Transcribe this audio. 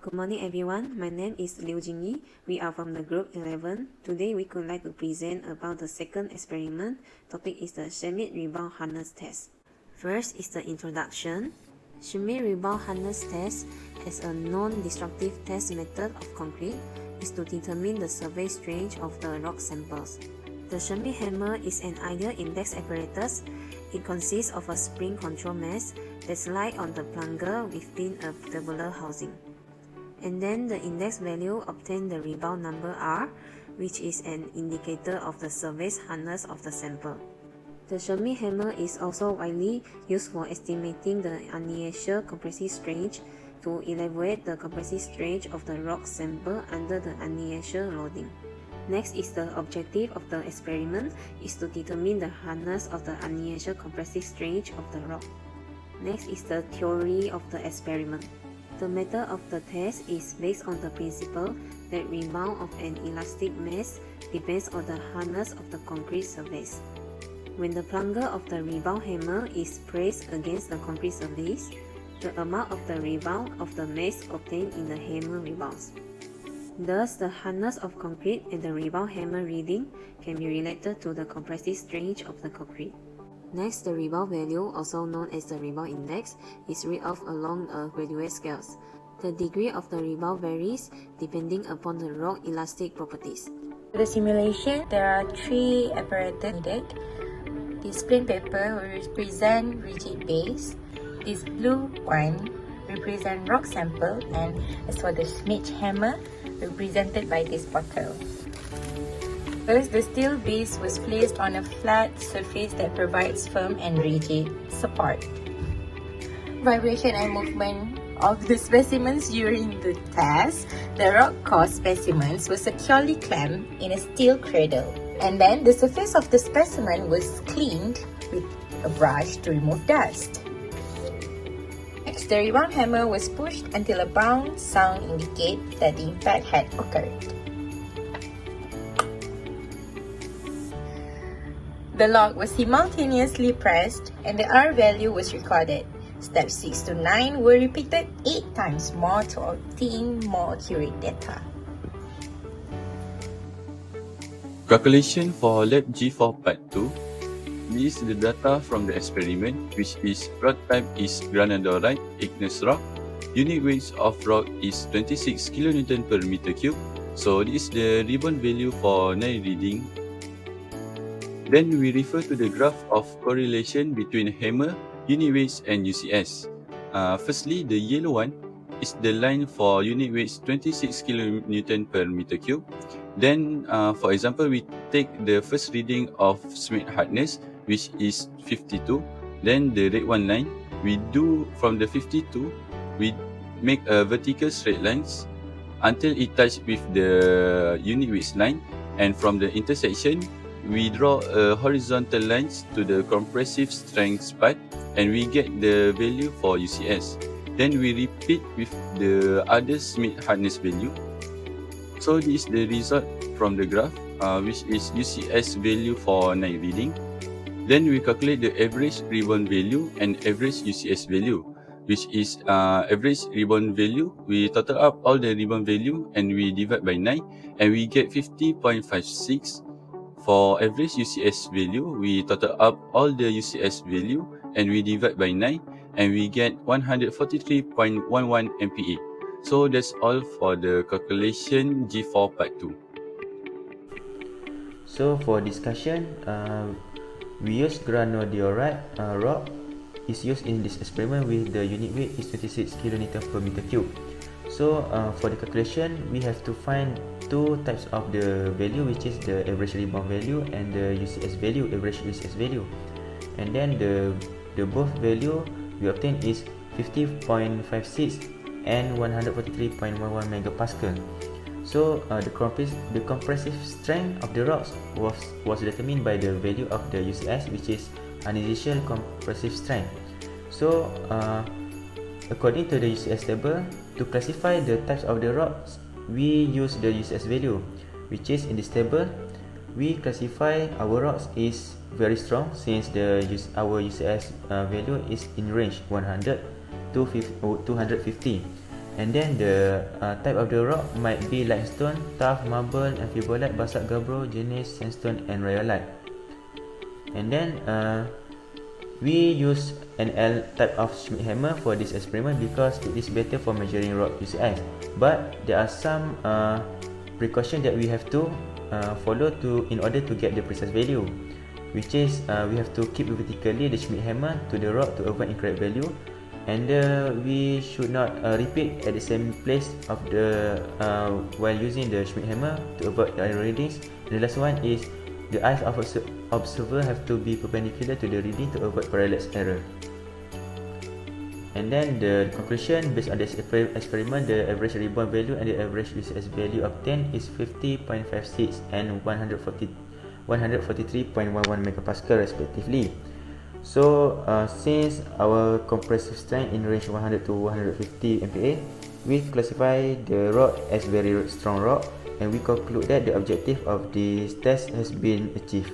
Good morning everyone, my name is Liu Jingyi. We are from the group 11. Today we would like to present about the second experiment. Topic is the Schmidt rebound hardness test. First is the introduction. Schmidt rebound hardness test as a non-destructive test method of concrete is to determine the surface strength of the rock samples. The Schmidt hammer is an ideal index apparatus. It consists of a spring control mesh that slides on the plunger within a tabular housing. And then the index value obtains the rebound number R, which is an indicator of the surface hardness of the sample. The Schmidt hammer is also widely used for estimating the uninitial compressive strength to evaluate the compressive strength of the rock sample under the uninitial loading. Next is the objective of the experiment is to determine the hardness of the uninitial compressive strength of the rock. Next is the theory of the experiment. The method of the test is based on the principle that rebound of an elastic mesh depends on the hardness of the concrete surface. When the plunger of the rebound hammer is placed against the concrete surface, the amount of the rebound of the mesh obtained in the hammer rebounds. Thus, the hardness of concrete and the rebound hammer reading can be related to the compressive strength of the concrete. Next, the rebound value, also known as the rebound index, is read off along a graduate scale. The degree of the rebound varies depending upon the rock elastic properties. For the simulation, there are three apparatus needed. This plain paper will represent rigid base. This blue one represents rock sample, and as for the Schmidt hammer, represented by this bottle. First, the steel base was placed on a flat surface that provides firm and rigid support. Vibration and movement of the specimens during the test, the rock-caused specimens were securely clamped in a steel cradle. And then the surface of the specimen was cleaned with a brush to remove dust. Next, the rebound hammer was pushed until a bounce sound indicates that the impact had occurred. The lock was simultaneously pressed and the R value was recorded. Steps 6 to 9 were repeated 8 times more to obtain more accurate data. Calculation for Lab G4 Part 2. This is the data from the experiment, which is rock type is granodiorite igneous rock. Unit weight of rock is 26 kN per meter cube. So this is the rebound value for night reading. Then we refer to the graph of correlation between hammer, unit weights and UCS. Firstly, the yellow one is the line for unit weights 26 kN per meter cube. Then, for example, we take the first reading of Schmidt hardness, which is 52. Then the red one line, we do from the 52, we make a vertical straight lines until it touches with the unit weights line, and from the intersection, we draw a horizontal lines to the compressive strength part, and we get the value for UCS. Then we repeat with the other Schmidt hardness value. So this is the result from the graph, which is UCS value for night reading. Then we calculate the average rebound value and average UCS value, which is average rebound value. We total up all the rebound value and we divide by 9, and we get 50.56. For average UCS value, we total up all the UCS value and we divide by 9, and we get 143.11 MPa. So that's all for the calculation G4 Part 2. So for discussion, we use granodiorite rock is used in this experiment with the unit weight is 26 kN per meter cube. So for the calculation, we have to find two types of the value, which is the average rebound value and the UCS value, average UCS value. And then the both value we obtain is 50.56 and 143.11 megapascal. So the compressive strength of the rocks was determined by the value of the UCS, which is uninitial compressive strength. So according to the UCS table, to classify the types of the rocks, we use the UCS value, which is in this table. We classify our rocks is very strong since our UCS value is in range 100 to 250. And then the type of the rock might be limestone, tuff, marble, amphibolite, basalt gabbro, gneiss, sandstone and rhyolite. And then we use an L type of Schmidt hammer for this experiment because it is better for measuring rock UCI. But there are some precautions that we have to follow in order to get the precise value, which is we have to keep vertically the Schmidt hammer to the rock to avoid incorrect value, and we should not repeat at the same place of the while using the Schmidt hammer to avoid error readings. And the last one is the eyes of observer have to be perpendicular to the reading to avoid parallax error. And then the conclusion, based on this experiment, the average rebound value and the average UCS value obtained is 50.56 and 143.11 megapascal respectively. So since our compressive strength in range 100 to 150 MPa, we classify the rock as very strong rock, and we conclude that the objective of this test has been achieved.